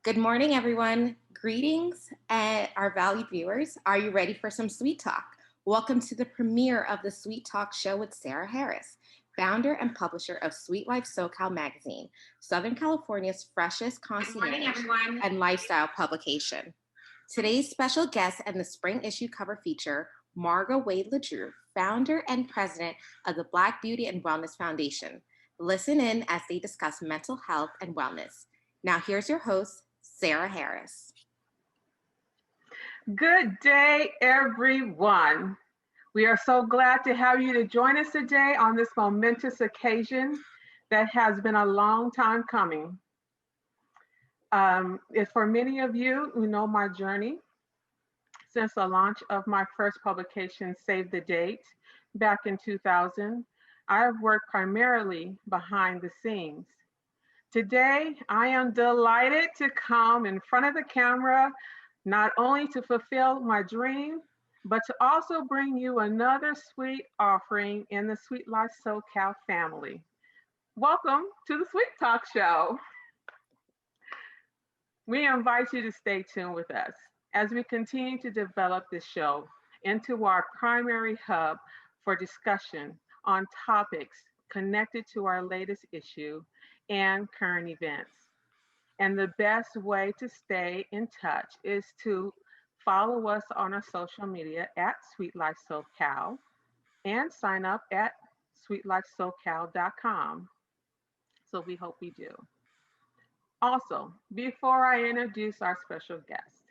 Good morning, everyone. Greetings, our valued viewers. Are you ready for some sweet talk? Welcome to the premiere of the Sweet Talk Show with Sarah Harris, founder and publisher of Sweet Life SoCal magazine, Southern California's freshest concierge and lifestyle publication. Today's special guest and the spring issue cover feature Margot Wade-LaDrew, founder and president of the Black Beauty and Wellness Foundation. Listen in as they discuss mental health and wellness. Now here's your host, Sarah Harris. Good day, everyone. We are so glad to have you to join us today on this momentous occasion that has been a long time coming. For many of you who know my journey, since the launch of my first publication, Save the Date, back in 2000, I have worked primarily behind the scenes. Today, I am delighted to come in front of the camera, not only to fulfill my dream, but to also bring you another sweet offering in the Sweet Life SoCal family. Welcome to the Sweet Talk Show. We invite you to stay tuned with us as we continue to develop this show into our primary hub for discussion on topics connected to our latest issue and current events. And the best way to stay in touch is to follow us on our social media at Sweet Life SoCal and sign up at sweetlifesocal.com. So we hope we do. Also, before I introduce our special guest,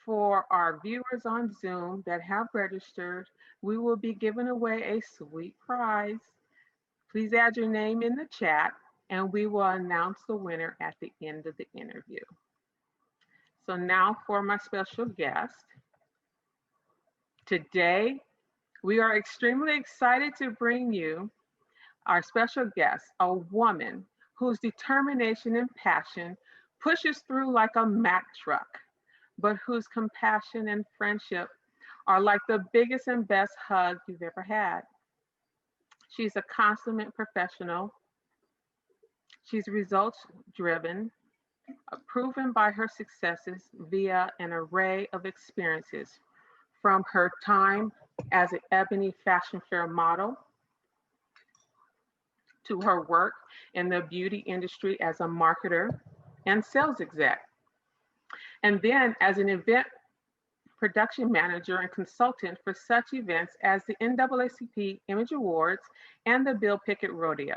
for our viewers on Zoom that have registered, we will be giving away a sweet prize. Please add your name in the chat and we will announce the winner at the end of the interview. So now for my special guest. Today, we are extremely excited to bring you our special guest, a woman whose determination and passion pushes through like a Mack truck, but whose compassion and friendship are like the biggest and best hug you've ever had. She's a consummate professional. She's results driven, proven by her successes via an array of experiences, from her time as an Ebony Fashion Fair model to her work in the beauty industry as a marketer and sales exec, and then as an event production manager and consultant for such events as the NAACP Image Awards and the Bill Pickett Rodeo.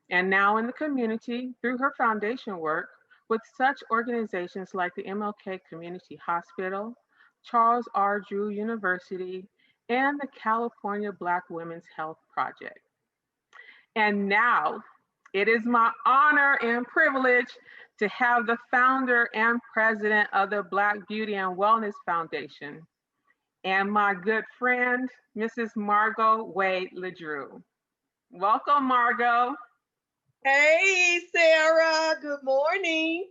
And now in the community through her foundation work with such organizations like the MLK Community Hospital, Charles R. Drew University, and the California Black Women's Health Project. And now it is my honor and privilege to have the founder and president of the Black Beauty and Wellness Foundation and my good friend, Mrs. Margot Wade-LaDrew. Welcome, Margot. Hey, Sarah, good morning.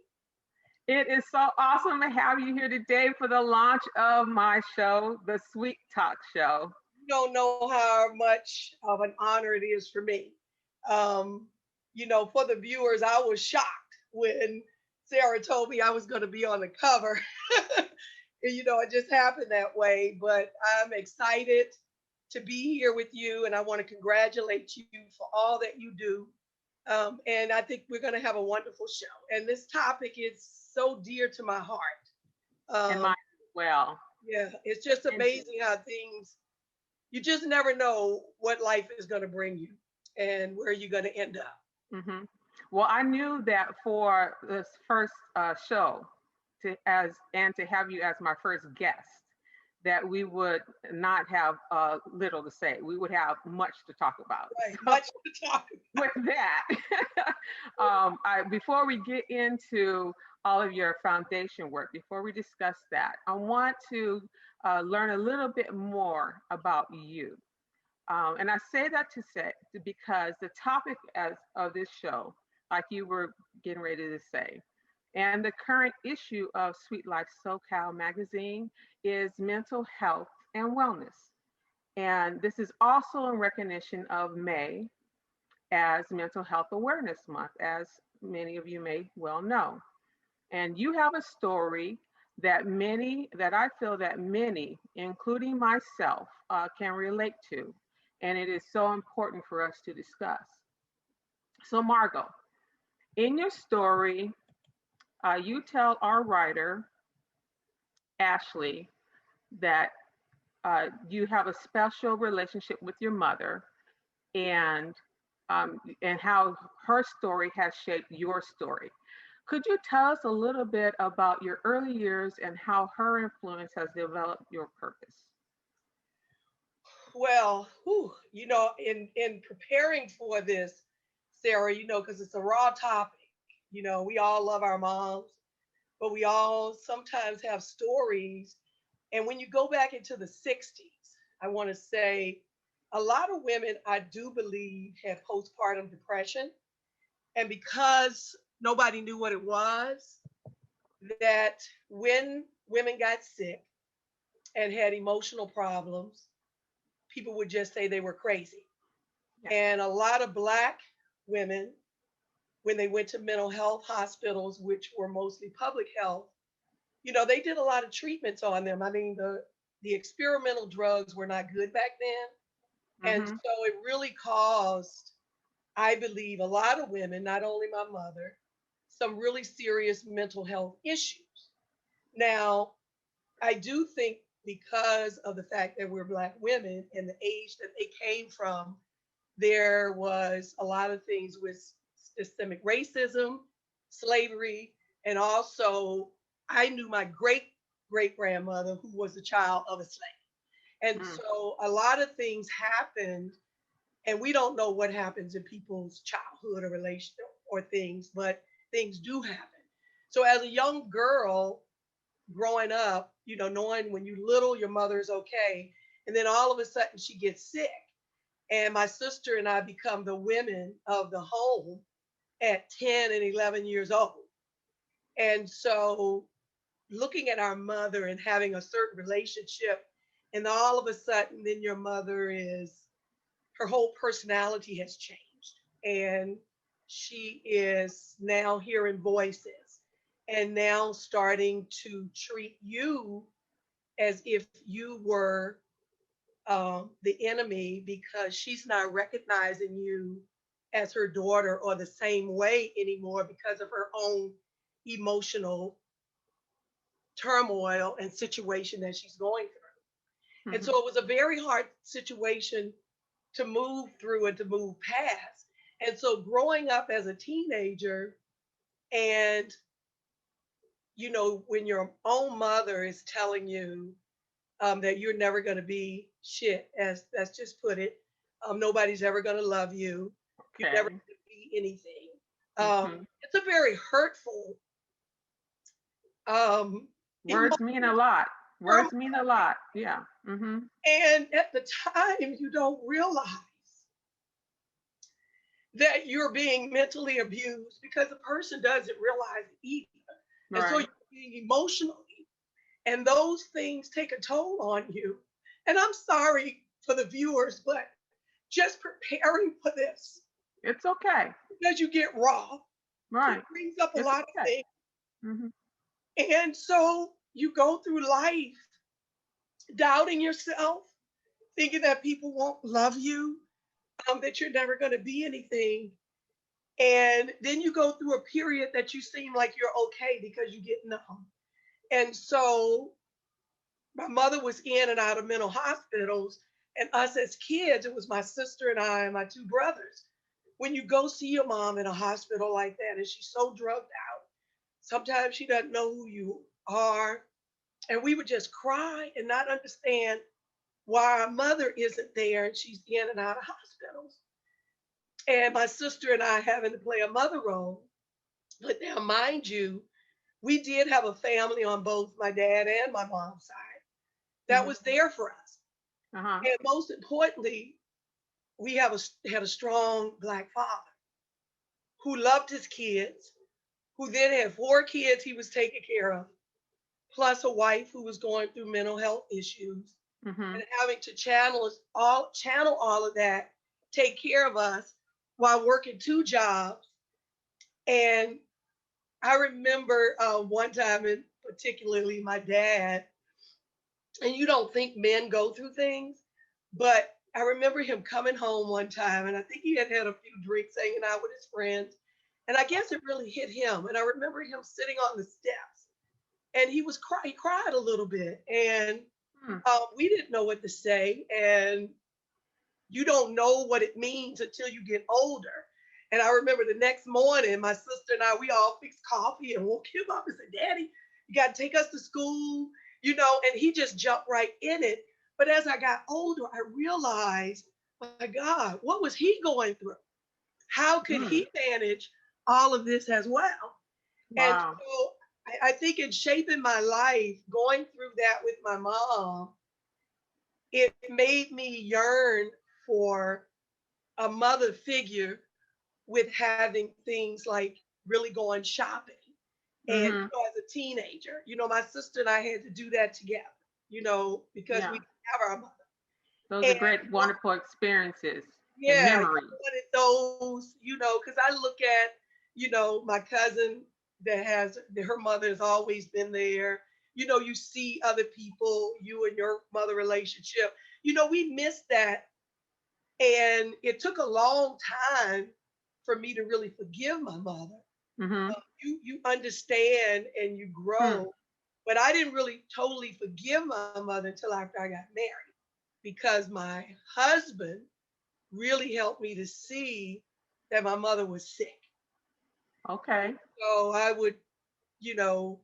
It is so awesome to have you here today for the launch of my show, the Sweet Talk Show. You don't know how much of an honor it is for me. For the viewers, I was shocked when Sarah told me I was going to be on the cover. It just happened that way, but I'm excited to be here with you, and I want to congratulate you for all that you do. And I think we're going to have a wonderful show. And this topic is so dear to my heart. And mine as well. Yeah, it's just amazing how you just never know what life is going to bring you and where you're going to end up. Mm-hmm. Well, I knew that for this first show to have you as my first guest, that we would not have little to say. We would have much to talk about. Right, much to talk about. With that, before we get into all of your foundation work, before we discuss that, I want to learn a little bit more about you. And I say that because the topic of this show, like you were getting ready to say, and the current issue of Sweet Life SoCal magazine is mental health and wellness. And this is also in recognition of May as Mental Health Awareness Month, as many of you may well know. And you have a story that I feel that many, including myself, can relate to. And it is so important for us to discuss. So, Margot, in your story, you tell our writer, Ashley, that you have a special relationship with your mother, and and how her story has shaped your story. Could you tell us a little bit about your early years and how her influence has developed your purpose? Well, whew, in preparing for this, Sarah, because it's a raw topic. We all love our moms, but we all sometimes have stories. And when you go back into the 60s, I want to say a lot of women, I do believe, had postpartum depression. And because nobody knew what it was, that when women got sick and had emotional problems, people would just say they were crazy. Yeah. And a lot of Black women, when they went to mental health hospitals, which were mostly public health, they did a lot of treatments on them. I mean, the experimental drugs were not good back then. And Mm-hmm. so it really caused, I believe, a lot of women, not only my mother, some really serious mental health issues. Now, I do think because of the fact that we're Black women and the age that they came from, there was a lot of things with systemic racism, slavery, and also I knew my great grandmother who was a child of a slave. And Mm. so a lot of things happened, and we don't know what happens in people's childhood or relationship or things, but things do happen. So as a young girl growing up, knowing when you're little, your mother's okay. And then all of a sudden she gets sick. And my sister and I become the women of the home at 10 and 11 years old. And so looking at our mother and having a certain relationship, and all of a sudden, then your mother her whole personality has changed. And she is now hearing voices and now starting to treat you as if you were the enemy because she's not recognizing you as her daughter or the same way anymore because of her own emotional turmoil and situation that she's going through. And Mm-hmm. so it was a very hard situation to move through and to move past. And so growing up as a teenager and when your own mother is telling you that you're never going to be shit, as let's just put it. Nobody's ever going to love you. You're never Okay. going to be anything. Mm-hmm. It's a very hurtful Words mean a emotion. lot. Words mean a lot. Yeah. Mm-hmm. And at the time, you don't realize that you're being mentally abused because the person doesn't realize it either. And so Right. you're being emotionally, and those things take a toll on you. And I'm sorry for the viewers, but just preparing for this It's okay. because you get raw. It Right. brings up a It's lot of okay. things. Mm-hmm. And so you go through life doubting yourself, thinking that people won't love you, that you're never going to be anything. And then you go through a period that you seem like you're okay because you get numb. And so my mother was in and out of mental hospitals. And us as kids, it was my sister and I and my two brothers. When you go see your mom in a hospital like that and she's so drugged out, sometimes she doesn't know who you are. And we would just cry and not understand why our mother isn't there and she's in and out of hospitals. And my sister and I having to play a mother role. But now, mind you, we did have a family on both my dad and my mom's side that Mm-hmm. was there for us. Uh-huh. And most importantly, we had a strong Black father who loved his kids, who then had four kids he was taking care of, plus a wife who was going through mental health issues Mm-hmm. and having to channel all of that, take care of us while working two jobs. And I remember one time, and particularly my dad, and you don't think men go through things, but I remember him coming home one time, and I think he had had a few drinks, hanging out with his friends, and I guess it really hit him. And I remember him sitting on the steps, and he cried a little bit, and Hmm. we didn't know what to say, and you don't know what it means until you get older. And I remember the next morning, my sister and I, we all fixed coffee and woke him up and said, Daddy, you got to take us to school, and he just jumped right in it. But as I got older, I realized, my God, what was he going through? How could Hmm. he manage all of this as well? And Wow. so I think in shaping my life, going through that with my mom, it made me yearn for a mother figure with having things like really going shopping. And Hmm. as a teenager, my sister and I had to do that together, because we Yeah. didn't have our mother. Those are And great, wonderful experiences and yeah, I memories. wanted those, because I look at, my cousin that has her mother has always been there. You see other people, you and your mother relationship. We missed that. And it took a long time for me to really forgive my mother. Hmm. You understand and you Hmm. grow, but I didn't really totally forgive my mother until after I got married, because my husband really helped me to see that my mother was sick. And Okay. so I would, you know,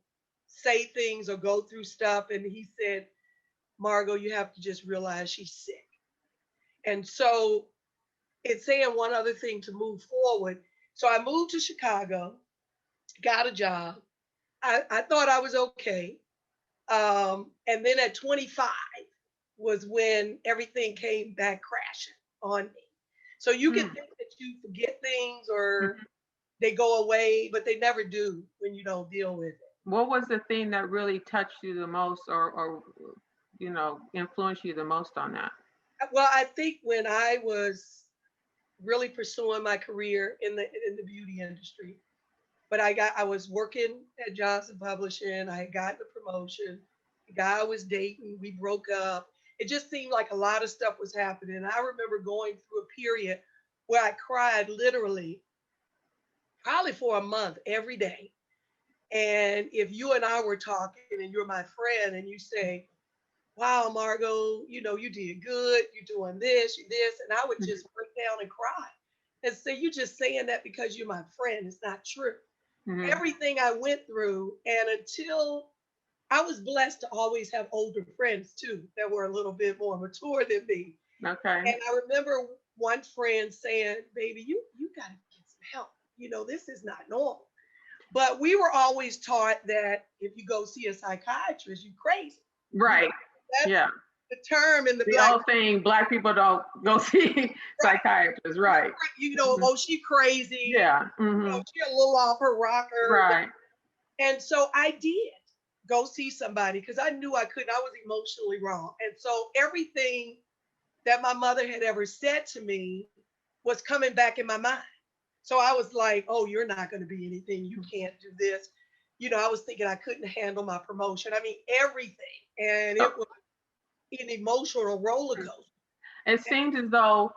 say things or go through stuff, and he said, Margot, you have to just realize she's sick. And so it's saying one other thing to move forward. So I moved to Chicago, got a job. I thought I was okay. And then at 25 was when everything came back crashing on me. So you can Hmm. think that you forget things or Hmm. they go away, but they never do when you don't deal with it. What was the thing that really touched you the most, or influenced you the most on that? Well, I think when I was really pursuing my career in the beauty industry, but I was working at Johnson Publishing. I had gotten a promotion. The guy I was dating, we broke up. It just seemed like a lot of stuff was happening. And I remember going through a period where I cried literally, probably for a month every day. And if you and I were talking and you're my friend and you say, wow, Margot, you did good. You're doing this, you this. And I would just break down and cry and say, you're just saying that because you're my friend. It's not true. Hmm. Everything I went through, and until I was blessed to always have older friends too that were a little bit more mature than me. Okay. And I remember one friend saying, baby, you gotta get some help. This is not normal. But we were always taught that if you go see a psychiatrist, you're crazy. You know, Right. that's Yeah. the term in the The black, old saying, Black people don't go see right? psychiatrists. Right. Hmm. Oh, she crazy. Yeah. Hmm. She a little off her rocker. Right. And so I did go see somebody because I knew I couldn't. I was emotionally wrong. And so everything that my mother had ever said to me was coming back in my mind. So I was like, oh, you're not going to be anything. You can't do this. I was thinking I couldn't handle my promotion. I mean, everything. And So it was an emotional roller coaster. it seems as though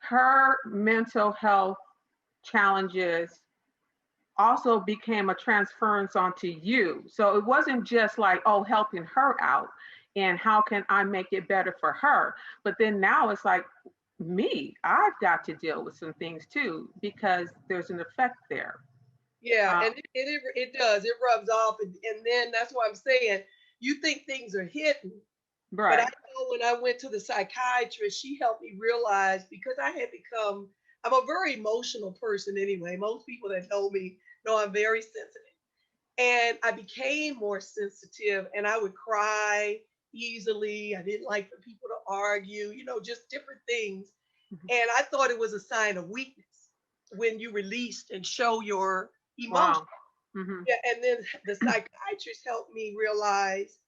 her mental health challenges also became a transference onto you. So it wasn't just like, oh, helping her out and how can I make it better for her? But then now it's like, me, I've got to deal with some things too because there's an effect there. Yeah, Uh, and it does. It rubs off. And then that's why I'm saying you think things are hidden. But I right. know when I went to the psychiatrist, she helped me realize because I had become, I'm a very emotional person anyway. Most people that know me know I'm very sensitive. And I became more sensitive and I would cry easily. I didn't like for people to argue, just different things. Mhm. And I thought it was a sign of weakness when you released and show your emotion. Wow. Hmm. Yeah, and then the psychiatrist helped me realize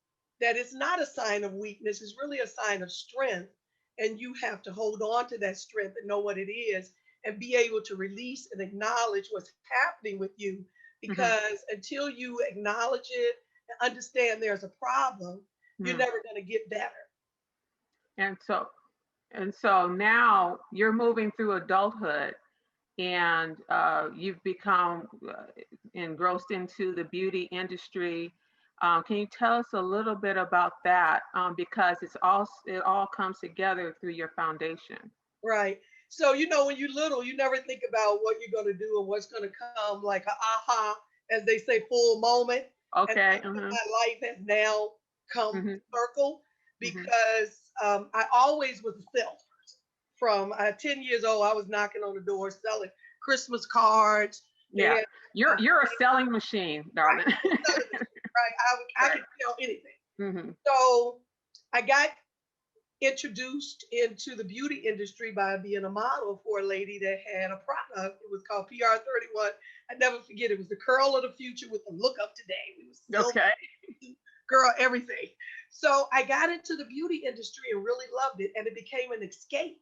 that it's not a sign of weakness, it's really a sign of strength. And you have to hold on to that strength and know what it is and be able to release and acknowledge what's happening with you Hmm. because until you acknowledge it and understand there's a problem, you're Hmm. never going to get better. And so, and so now you're moving through adulthood, and you've become engrossed into the beauty industry. Can you tell us a little bit about that? Because it all comes together through your foundation. Right. So, when you're little, you never think about what you're going to do and what's going to come like a aha, as they say, full moment. And Okay. that's when Uh-huh. my life has now come Hmm. circle Hmm. because I always was a salesperson. From 10 years old, I was knocking on the door selling Christmas cards. They Yeah. had You're a selling machine, right, darling. selling machine, right? I Right. could sell anything. Hmm. So I got introduced into the beauty industry by being a model for a lady that had a product. It was called PR 31. I never forget. It was the curl of the future with the look of today. We was silver, Okay. girl, everything. So I got into the beauty industry and really loved it, and it became an escape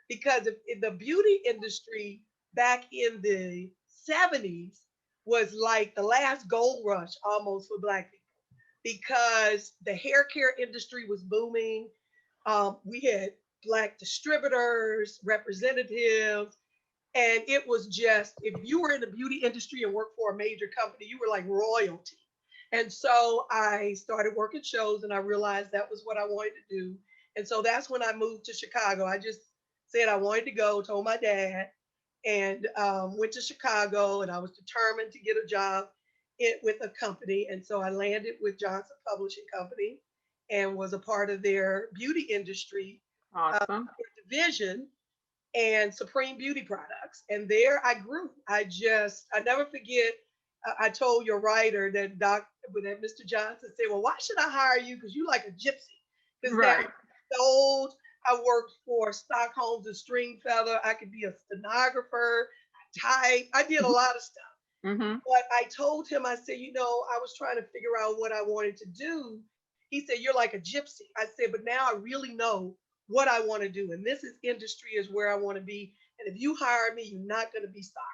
because in the beauty industry back in the 70s was like the last gold rush almost for Black people because the hair care industry was booming. We had Black distributors, representatives, and it was just, if you were in the beauty industry and worked for a major company, you were like royalty. And so I started working shows and I realized that was what I wanted to do. And so that's when I moved to Chicago. I just said I wanted to go, told my dad, and went to Chicago, and I was determined to get a job with a company. And so I landed with Johnson Publishing Company and was a part of their beauty industry Awesome. division and Supreme Beauty Products. And there I grew. I never forget. I told your writer that Mr. Johnson said, "Well, why should I hire you? Because you like a gypsy." Because that Right. sold. I worked for Stockholm's and Stringfeather. I could be a stenographer. I did a lot of stuff. Hmm. But I told him, I said, I was trying to figure out what I wanted to do. He said, "You're like a gypsy." I said, "But now I really know what I want to do. And this is industry is where I want to be. And if you hire me, you're not going to be sorry."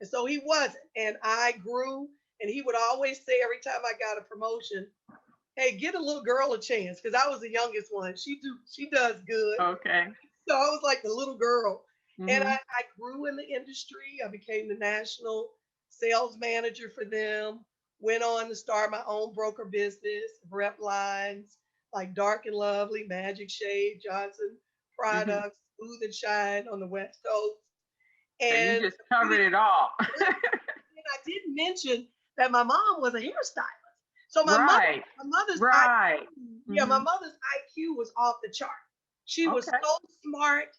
And so he wasn't. And I grew. And he would always say every time I got a promotion, "Hey, get a little girl a chance." Because I was the youngest one. She does good. Okay. So I was like the little girl. And Hmm. I grew in the industry. I became the national sales manager for them. Went on to start my own broker business, rep lines like Dark and Lovely, Magic Shade, Johnson Hmm. Products, Smooth and Shine on the West Coast. So you And just covered it all. I didn't mention that my mom was a hairstylist. So Right. my mother's Right. IQ, yeah, my Hmm. mother's IQ was off the chart. She was Okay. so smart.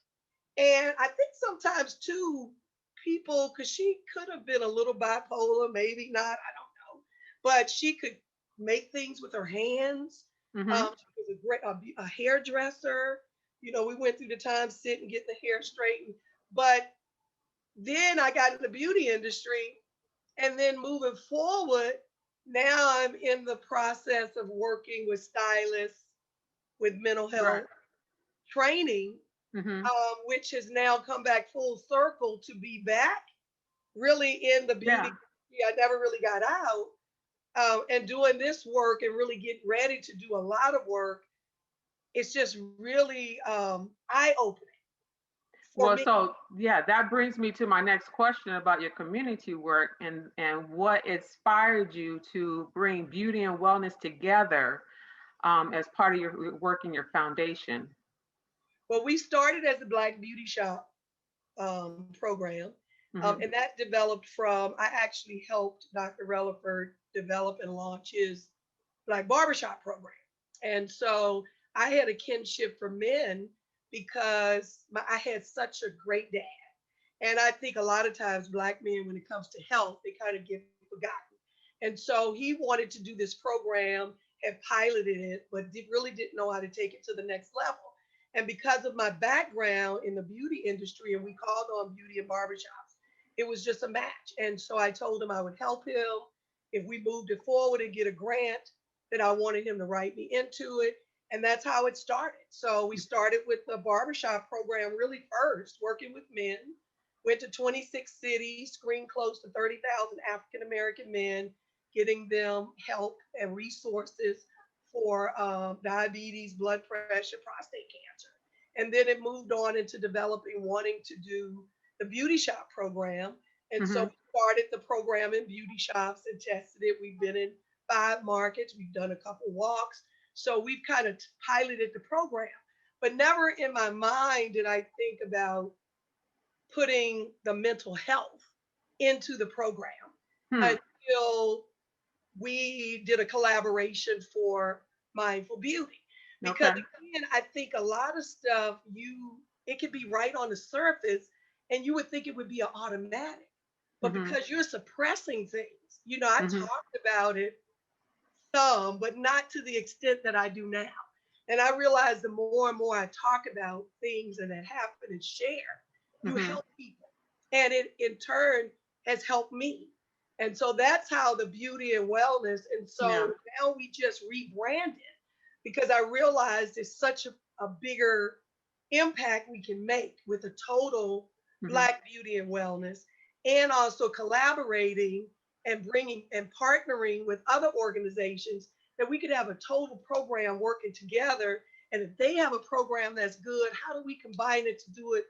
And I think sometimes too, people, because she could have been a little bipolar, maybe not, I don't know, but she could make things with her hands. Hmm. She was a hairdresser. We went through the time sitting, getting the hair straightened. But then I got in the beauty industry, and then moving forward, now I'm in the process of working with stylists with mental Right. health training, Hmm. which has now come back full circle to be back really in the beauty Yeah. industry. I never really got out, and doing this work and really getting ready to do a lot of work. It's just really eye opening for Well, me. so yeah, that brings me to my next question about your community work and what inspired you to bring beauty and wellness together as part of your work in your foundation. Well, we started as a Black Beauty Shop program, Hmm. and that developed from I actually helped Dr. Relaford develop and launch his Black Barbershop program. And so I had a kinship for men because I had such a great dad. And I think a lot of times Black men, when it comes to health, they kind of get forgotten. And so he wanted to do this program, had piloted it, but really didn't know how to take it to the next level. And because of my background in the beauty industry, and we called on beauty and barbershops, it was just a match. And so I told him I would help him if we moved it forward and get a grant, that I wanted him to write me into it. And that's how it started. So we started with the barbershop program really first, working with men Went to 26 cities, screened close to 30,000 African American men, getting them help and resources for diabetes, blood pressure, prostate cancer. And then it moved on into developing, wanting to do the beauty shop program. And so Mm-hmm. we started the program in beauty shops and tested it. We've been in 5 markets, we've done a couple walks. So we've kind of piloted the program. But never in my mind did I think about putting the mental health into the program Hmm. until we did a collaboration for mindful beauty. Because Okay. again, I think a lot of stuff it could be right on the surface and you would think it would be an automatic. But Mm-hmm. because you're suppressing things, I Mm-hmm. talked about it some, but not to the extent that I do now. And I realize the more and more I talk about things and that happen and share, you Mm-hmm. help people. And it in turn has helped me. And so that's how the beauty and wellness. And Yeah. so now we just rebranded because I realized it's such a bigger impact we can make with a total Mm-hmm. Black beauty and wellness, and also collaborating and bringing and partnering with other organizations that we could have a total program working together. And if they have a program that's good, how do we combine it to do it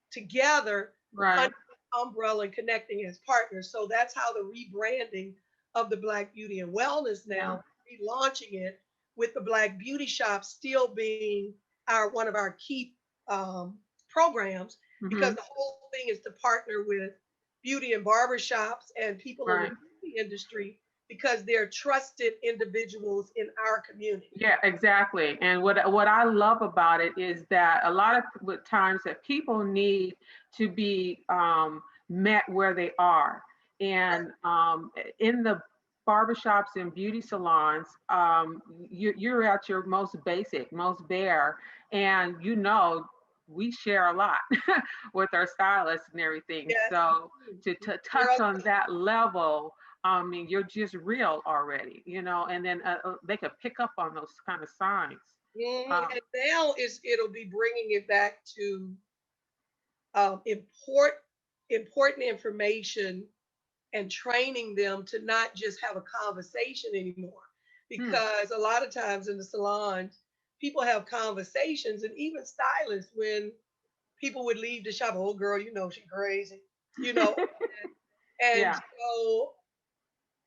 together Right. under the umbrella and connecting as partners? So that's how the rebranding of the Black Beauty and Wellness Yeah. now, relaunching it with the Black Beauty Shop still being our one of our key programs, Mm-hmm. because the whole thing is to partner with beauty and barber shops and people in the Right. beauty industry because they're trusted individuals in our community. Yeah, exactly. And what I love about it is that a lot of times that people need to be met where they are. And in the barbershops and beauty salons, you're at your most basic, most bare, and we share a lot with our stylists and everything. Yes. So to touch Girl, on that level, I mean, you're just real already, and then they could pick up on those kind of signs. Um, and now it'll be bringing it back to important information and training them to not just have a conversation anymore. hmm, Because a lot of times in the salons, people have conversations, and even stylists, when people would leave the shop, oh girl, she crazy, you know. And yeah. so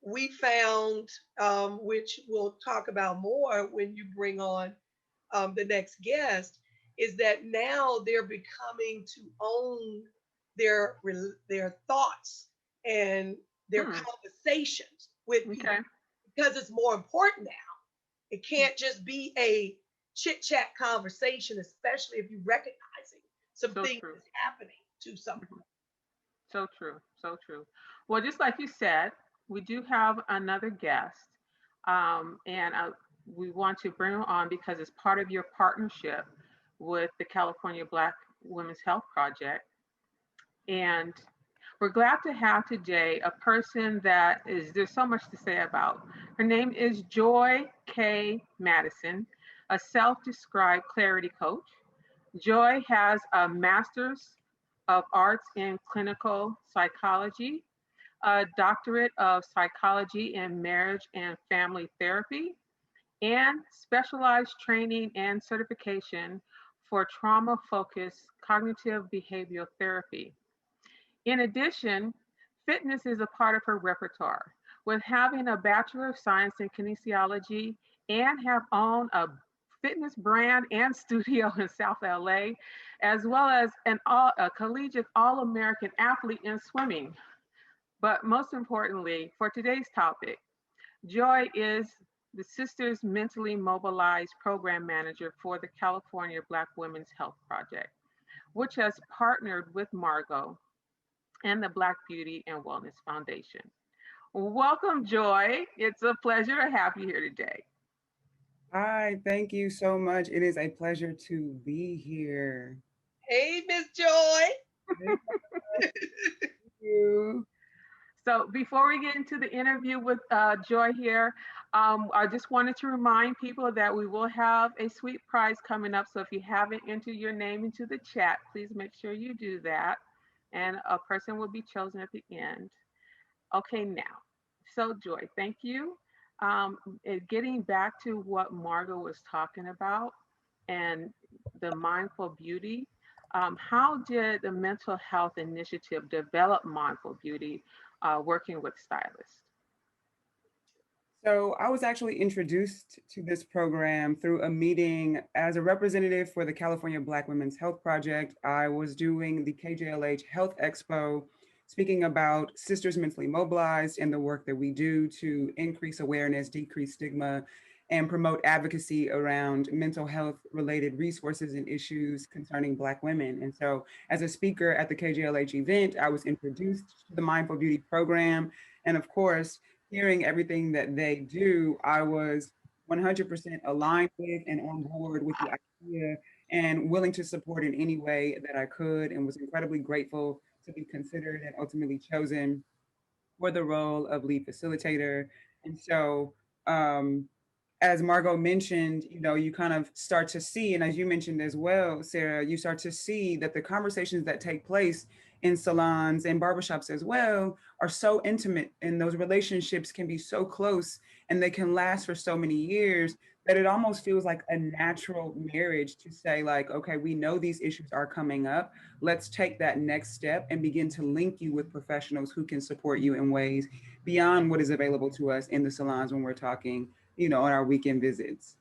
we found, which we'll talk about more when you bring on the next guest, is that now they're becoming to own their thoughts and their Hmm, conversations with okay. people, because it's more important now. It can't just be a chit chat conversation, especially if you're recognizing some So things true. that's happening to someone. Mhm. So true. So true. Well, just like you said, we do have another guest, and we want to bring him on because it's part of your partnership with the California Black Women's Health Project. And we're glad to have today a person there's so much to say about. Her name is Joy K. Madison, a self described clarity coach. Joy has a master's of arts in clinical psychology, a doctorate of psychology in marriage and family therapy, and specialized training and certification for trauma focused cognitive behavioral therapy. In addition, fitness is a part of her repertoire, with having a Bachelor of Science in Kinesiology and have owned a fitness brand and studio in South LA, as well as a collegiate All American athlete in swimming. But most importantly, for today's topic, Joy is the Sisters Mentally Mobilized Program Manager for the California Black Women's Health Project, which has partnered with Margot and the Black Beauty and Wellness Foundation. Welcome, Joy. It's a pleasure to have you here today. Hi, thank you so much. It is a pleasure to be here. Hey, Miss Joy. Thank you. So, before we get into the interview with Joy here, I just wanted to remind people that we will have a sweet prize coming up. So, if you haven't entered your name into the chat, please make sure you do that. and a person will be chosen at the end. Okay, now, so Joy, thank you. Getting back to what Margot was talking about and the mindful beauty, how did the mental health initiative develop mindful beauty working with stylists? So I was actually introduced to this program through a meeting as a representative for the California Black Women's Health Project. I was doing the KJLH Health Expo, speaking about Sisters Mentally Mobilized and the work that we do to increase awareness, decrease stigma, and promote advocacy around mental health related resources and issues concerning Black women. And so as a speaker at the KJLH event, I was introduced to the Mindful Beauty program. And of course, hearing everything that they do, I was 100% aligned with and on board with the idea and willing to support in any way that I could, and was incredibly grateful to be considered and ultimately chosen for the role of lead facilitator. And so, as Margot mentioned, you kind of start to see, and as you mentioned as well, Sarah, you start to see that the conversations that take place in salons and barbershops as well are so intimate, and those relationships can be so close and they can last for so many years that it almost feels like a natural marriage to say, like, okay, we know these issues are coming up. Let's take that next step and begin to link you with professionals who can support you in ways beyond what is available to us in the salons when we're talking, on our weekend visits.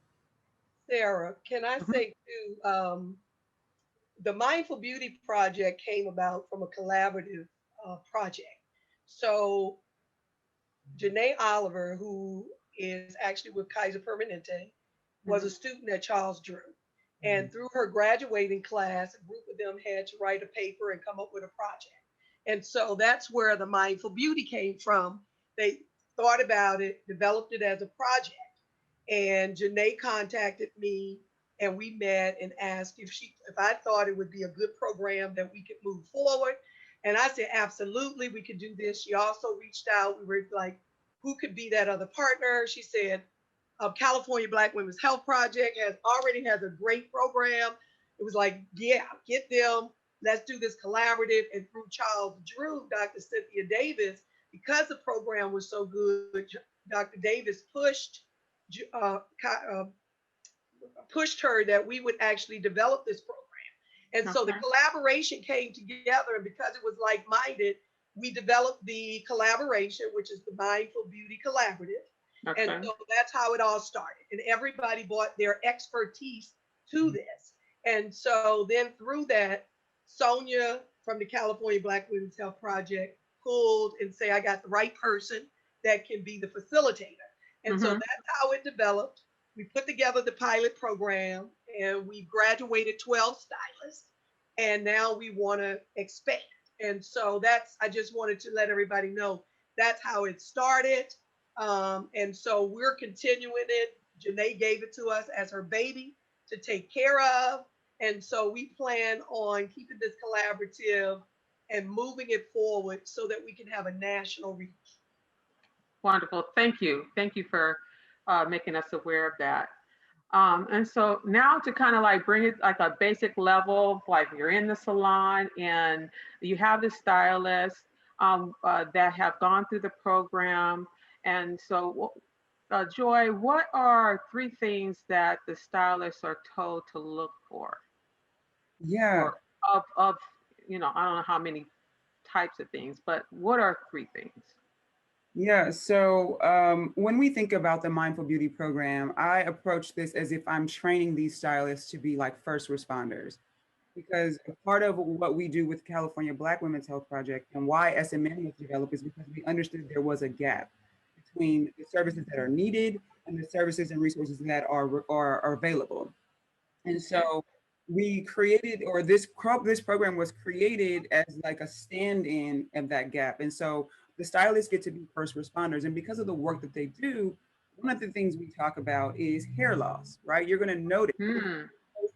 Sarah, can I Mhm. say too, the Mindful Beauty Project came about from a collaborative project. So Janae Oliver, who is actually with Kaiser Permanente, was a Mhm. student at Charles Drew. And Mhm. through her graduating class, a group of them had to write a paper and come up with a project. And so that's where the Mindful Beauty came from. They thought about it, developed it as a project. And Janae contacted me and we met and asked if I thought it would be a good program that we could move forward. And I said, absolutely, we could do this. She also reached out. We were like, who could be that other partner? She said, California Black Women's Health Project already has a great program. It was like, yeah, get them. Let's do this collaborative. And through Charles Drew, Dr. Cynthia Davis, because the program was so good, Dr. Davis uh, uh, pushed her that we would actually develop this program. And so the Okay. collaboration came together, and because it was like minded, we developed the collaboration, which is the Mindful Beauty Collaborative. And Okay. so that's how it all started. And everybody brought their expertise to this. And so then through that, Sonia from the California Black Women's Health Project pulled and say, I got the right person that can be the facilitator. And so Mhm. that's how it developed. We put together the pilot program and we graduated 12 stylists. And now we want to expand. And so I just wanted to let everybody know that's how it started. And so we're continuing it. Janae gave it to us as her baby to take care of. And so we plan on keeping this collaborative and moving it forward so that we can have a national reach. Wonderful. Thank you. Thank you for making us aware of that. And so now to kind of like bring it like a basic level, like you're in the salon and you have the stylists that have gone through the program. And so, Joy, what are three things that the stylists are told to look for? Yeah, Or of, I don't know how many types of things, but what are three things? yeah. So when we think about the Mindful Beauty program, I approach this as if I'm training these stylists to be like first responders. Because a part of what we do with California Black Women's Health Project and why SMN was developed is because we understood there was a gap between the services that are needed and the services and resources that are available. And Okay. so we created, or this program was created as like a stand-in of that gap. And so the stylists get to be first responders. And because of the work that they do, one of the things we talk about is hair loss, right? You're going to notice, Hmm.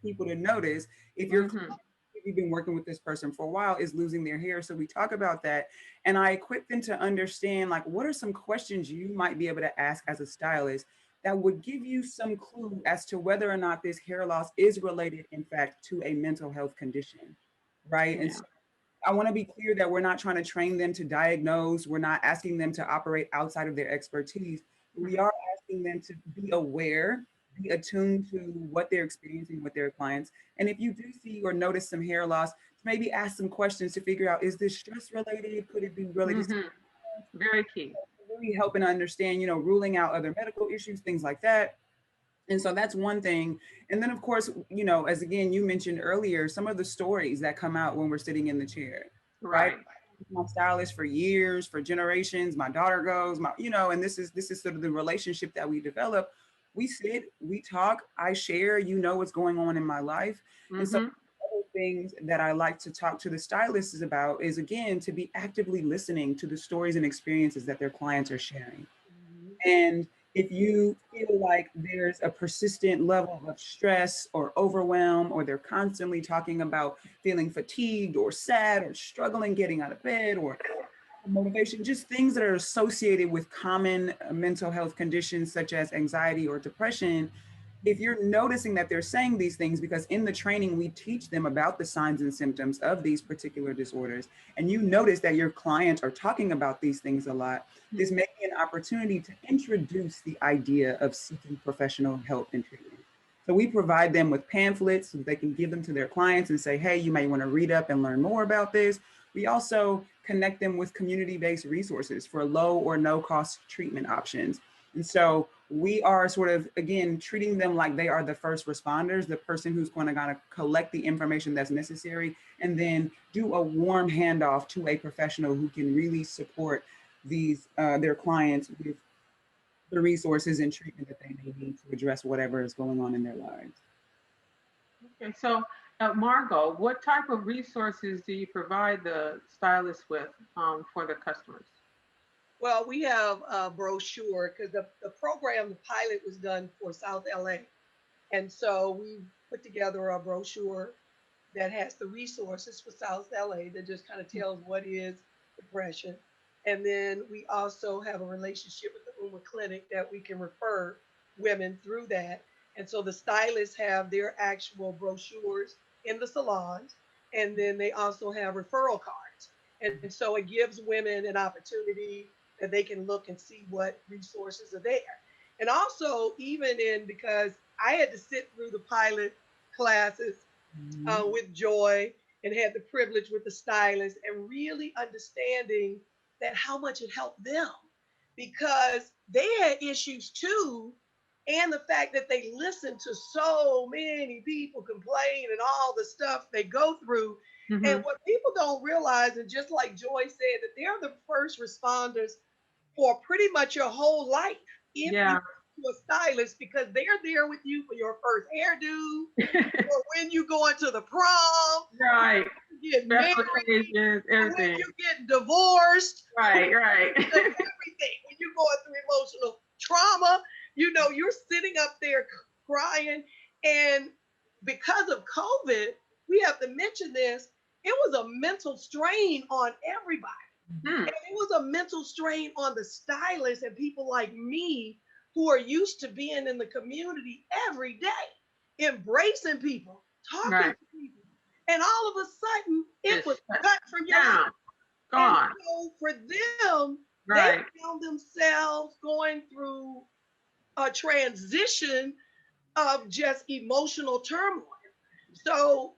people to notice if you're Mm-hmm. if you've been working with this person for a while is losing their hair. So we talk about that, and I equip them to understand, like, what are some questions you might be able to ask as a stylist that would give you some clue as to whether or not this hair loss is related in fact to a mental health condition, right? And Yeah. I want to be clear that we're not trying to train them to diagnose. We're not asking them to operate outside of their expertise. We are asking them to be aware, be attuned to what they're experiencing with their clients. And if you do see or notice some hair loss, maybe ask some questions to figure out, is this stress related? Could it be related to very key. really helping to understand, ruling out other medical issues, things like that. And so that's one thing. And then, of course, as again, you mentioned earlier, some of the stories that come out when we're sitting in the chair, right? My stylist for years, for generations, my daughter goes, and this is sort of the relationship that we develop. We sit, we talk, I share, what's going on in my life. And so other things that I like to talk to the stylists about is, again, to be actively listening to the stories and experiences that their clients are sharing. And if you feel like there's a persistent level of stress or overwhelm, or they're constantly talking about feeling fatigued or sad or struggling getting out of bed or motivation, just things that are associated with common mental health conditions such as anxiety or depression, if you're noticing that they're saying these things, because in the training we teach them about the signs and symptoms of these particular disorders, and you notice that your clients are talking about these things a lot, this may be an opportunity to introduce the idea of seeking professional help and treatment. So we provide them with pamphlets so they can give them to their clients and say, hey, you might want to read up and learn more about this. We also connect them with community-based resources for low or no cost treatment options. And so we are sort of, again, treating them like they are the first responders, the person who's going to collect the information that's necessary, and then do a warm handoff to a professional who can really support their clients with the resources and treatment that they may need to address whatever is going on in their lives. Okay, so Margot, what type of resources do you provide the stylists with for the customers? Well, we have a brochure because the program, the pilot was done for South LA. And so we put together a brochure that has the resources for South LA that just kind of tells what is depression. And then we also have a relationship with the UMA Clinic that we can refer women through that. And so the stylists have their actual brochures in the salons. And then they also have referral cards. And so it gives women an opportunity that they can look and see what resources are there. And also, because I had to sit through the pilot classes with Joy and had the privilege with the stylist and really understanding that how much it helped them, because they had issues too. And the fact that they listened to so many people complain and all the stuff they go through. And what people don't realize, and just like Joy said, that they're the first responders for pretty much your whole life if you're a stylist, because they're there with you for your first hairdo, or when you go into the prom, right? You get married, occasions, everything. When you get divorced, right. Everything. When you're going through emotional trauma, you're sitting up there crying. And because of COVID, we have to mention this. It was a mental strain on everybody. And it was a mental strain on the stylists and people like me who are used to being in the community every day, embracing people, talking to people. And all of a sudden, it was cut from your life. Gone. And so for them, they found themselves going through a transition of just emotional turmoil. So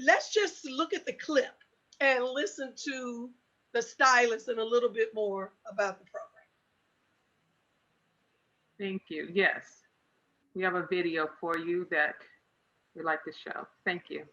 let's just look at the clip and listen to the stylist and a little bit more about the program. Thank you. Yes, we have a video for you that we'd like to show. Thank you.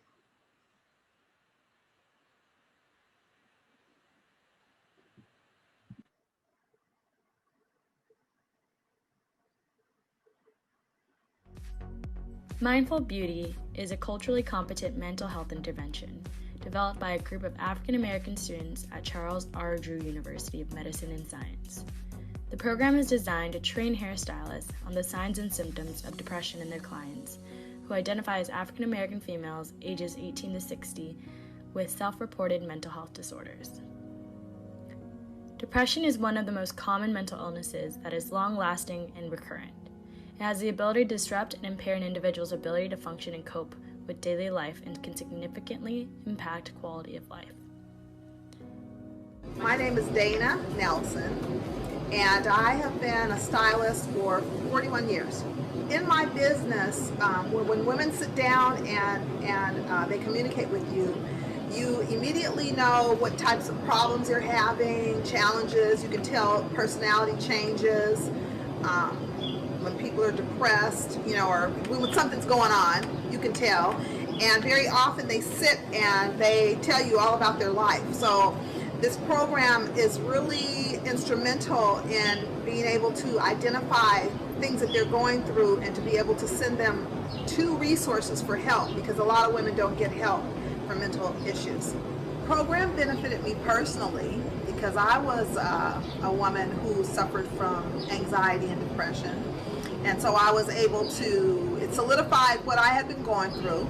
Mindful Beauty is a culturally competent mental health intervention developed by a group of African American students at Charles R. Drew University of Medicine and Science. The program is designed to train hairstylists on the signs and symptoms of depression in their clients, who identify as African American females ages 18 to 60 with self-reported mental health disorders. Depression is one of the most common mental illnesses that is long-lasting and recurrent. It has the ability to disrupt and impair an individual's ability to function and cope with daily life and can significantly impact quality of life. My name is Dana Nelson, and I have been a stylist for 41 years. In my business, when women sit down and they communicate with you, you immediately know what types of problems they're having, challenges. You can tell personality changes. When people are depressed, or when something's going on, you can tell. And very often they sit and they tell you all about their life. So this program is really instrumental in being able to identify things that they're going through and to be able to send them to resources for help, because a lot of women don't get help for mental issues. The program benefited me personally because I was a woman who suffered from anxiety and depression. And so I was able to, it solidified what I had been going through.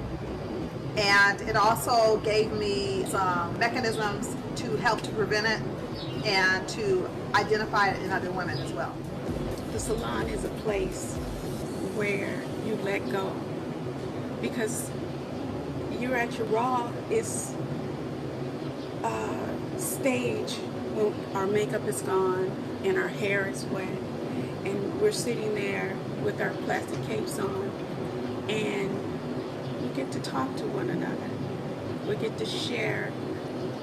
And it also gave me some mechanisms to help to prevent it and to identify it in other women as well. The salon is a place where you let go, because you're at your rawest stage when our makeup is gone and our hair is wet and we're sitting there with our plastic capes on, and we get to talk to one another. We get to share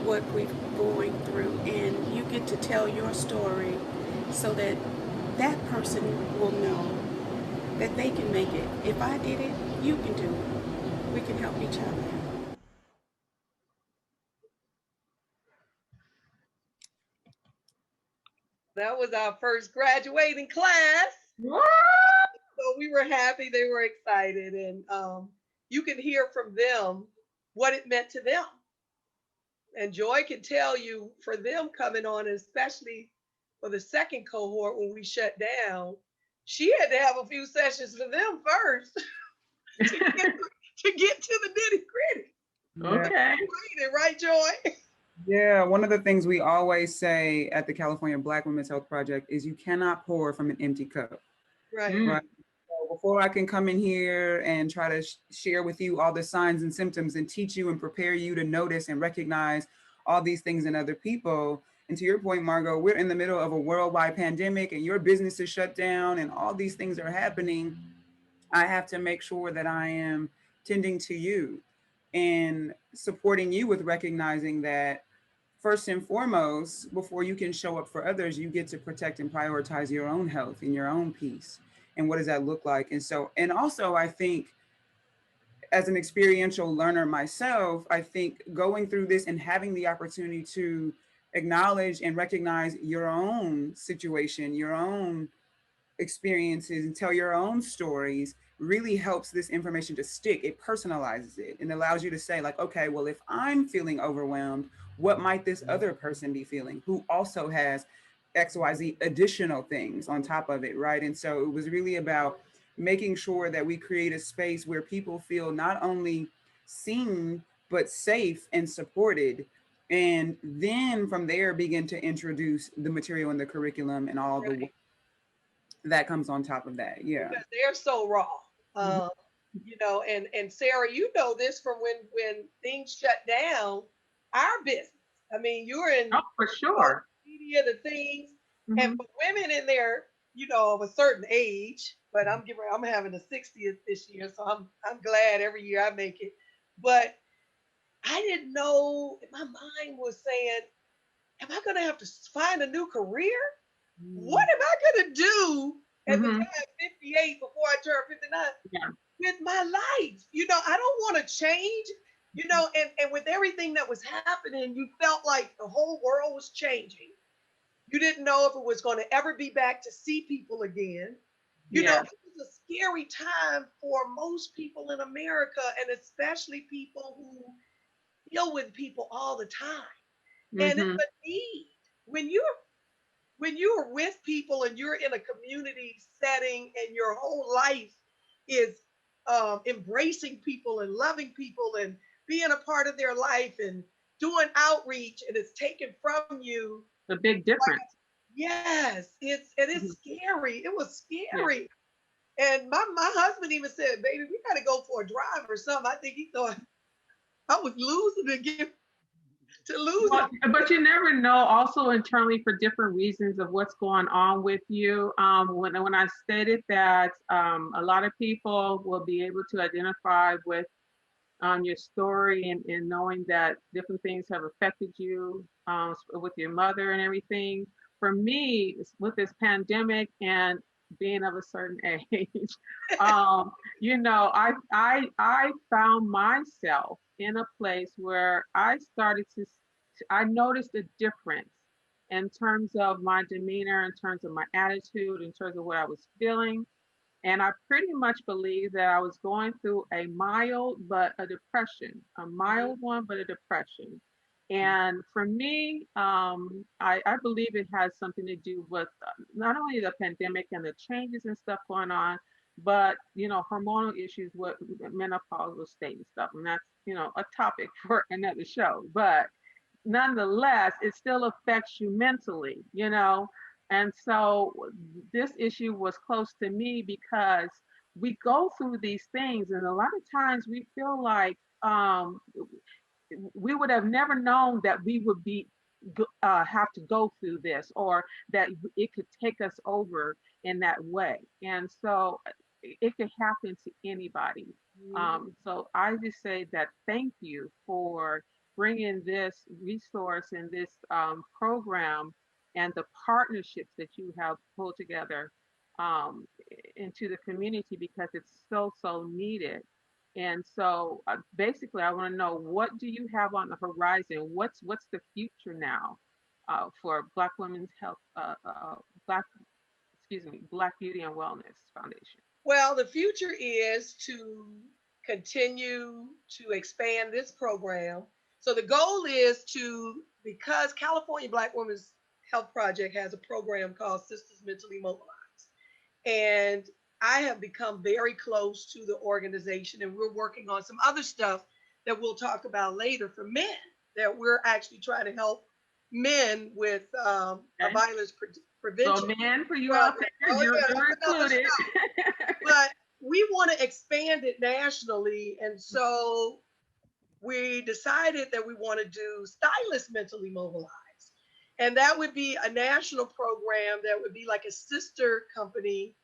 what we're going through, and you get to tell your story so that that person will know that they can make it. If I did it, you can do it. We can help each other. That was our first graduating class. What? So we were happy, they were excited, and you can hear from them what it meant to them. And Joy can tell you, for them coming on, especially for the second cohort when we shut down, she had to have a few sessions for them first to get to the nitty gritty. Okay. Right, Joy? Yeah, one of the things we always say at the California Black Women's Health Project is you cannot pour from an empty cup. Right. Right. So before I can come in here and try to share with you all the signs and symptoms and teach you and prepare you to notice and recognize all these things in other people. And to your point, Margot, we're in the middle of a worldwide pandemic and your business is shut down and all these things are happening. I have to make sure that I am tending to you and supporting you with recognizing that first and foremost, before you can show up for others, you get to protect and prioritize your own health and your own peace. And what does that look like? And so, and also I think as an experiential learner myself, I think going through this and having the opportunity to acknowledge and recognize your own situation, your own experiences and tell your own stories really helps this information to stick. It personalizes it and allows you to say like, okay, well, if I'm feeling overwhelmed, what might this other person be feeling who also has XYZ additional things on top of it, right? And so it was really about making sure that we create a space where people feel not only seen, but safe and supported. And then from there, begin to introduce the material and the curriculum and all the that comes on top of that. Yeah. Because they're so raw. And Sarah, you know this from when things shut down, our business. I mean, you're in for sure media, the things, and for women in there, of a certain age, but I'm having a 60th this year, so I'm glad every year I make it. But I didn't know, my mind was saying, am I gonna have to find a new career? What am I gonna do at the time 58 before I turn 59 with my life? I don't want to change, and with everything that was happening, you felt like the whole world was changing. You didn't know if it was going to ever be back to see people again. It was a scary time for most people in America, and especially people who deal with people all the time. And it's a need. When you're with people and you're in a community setting and your whole life is embracing people and loving people and being a part of their life and doing outreach, and it's taken from you. The big difference. Yes, it's scary. It was scary. Yeah. And my husband even said, baby, we got to go for a drive or something. I think he thought I was losing again. to lose Well, it. but you never know. Also internally for different reasons of what's going on with you. When I stated that a lot of people will be able to identify with your story and knowing that different things have affected you with your mother and everything. For me, with this pandemic and being of a certain age, you know, I found myself in a place where I noticed a difference in terms of my demeanor, in terms of my attitude, in terms of what I was feeling. And I pretty much believe that I was going through a mild but a depression, a Mhm. mild one but a depression. And for me, I believe it has something to do with not only the pandemic and the changes and stuff going on, but you know, hormonal issues with menopausal state and stuff. And that's, you know, a topic for another show. But nonetheless, it still affects you mentally, you know. And so this issue was close to me because we go through these things, and a lot of times we feel like we would have never known that we would have to go through this, or that it could take us over in that way. And so it could happen to anybody. So I just say that thank you for bringing this resource and this program and the partnerships that you have pulled together um, into the community, because it's so needed. And so basically, I want to know, what do you have on the horizon? What's the future now for Black Women's Health, Black, excuse me, Black Beauty and Wellness Foundation? Well, the future is to continue to expand this program. So the goal is to, because California Black Women's Health Project has a program called Sisters Mentally Mobilized. And I have become very close to the organization, and we're working on some other stuff that we'll talk about later for men, that we're actually trying to help men with a Okay. violence So, prevention man, for you out program. there, Oh, yeah, you're that's another included. show. But we want to expand it nationally. And so we decided that we want to do stylists mentally mobilized. And that would be a national program that would be like a sister company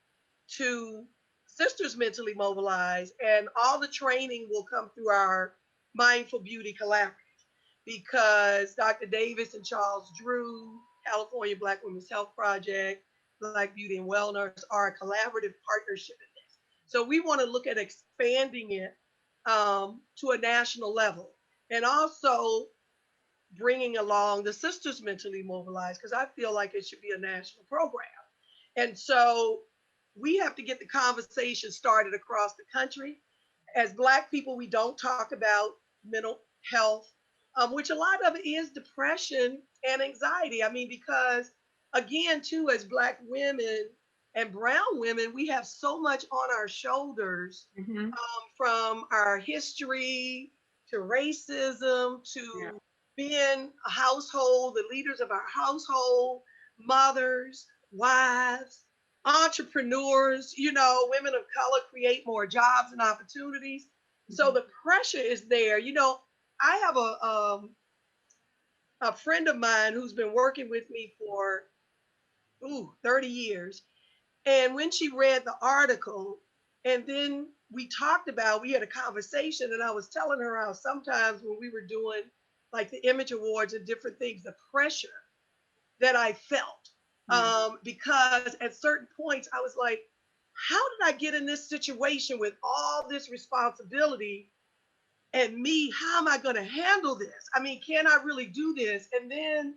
to Sisters Mentally Mobilized. And all the training will come through our Mindful Beauty Collaborative, because Dr. Davis and Charles Drew, California Black Women's Health Project, Black Beauty and Wellness are a collaborative partnership in this. So we want to look at expanding it to a national level, and also bringing along the Sisters Mentally Mobilized, because I feel like it should be a national program. And so we have to get the conversation started across the country. As Black people, we don't talk about mental health, which a lot of it is depression and anxiety. I mean, because again, too, as Black women and brown women, we have so much on our shoulders, Hmm. from our history to racism Yeah. to being a household, the leaders of our household, mothers, wives, entrepreneurs, you know, women of color create more jobs and opportunities. So Hmm. the pressure is there. You know, I have a friend of mine who's been working with me for 30 years. And when she read the article, and then we had a conversation, and I was telling her how sometimes when we were doing like the Image Awards and different things, the pressure that I felt. Yeah. Because at certain points I was like, how did I get in this situation with all this responsibility and me? How am I going to handle this? I mean, can I really do this? And then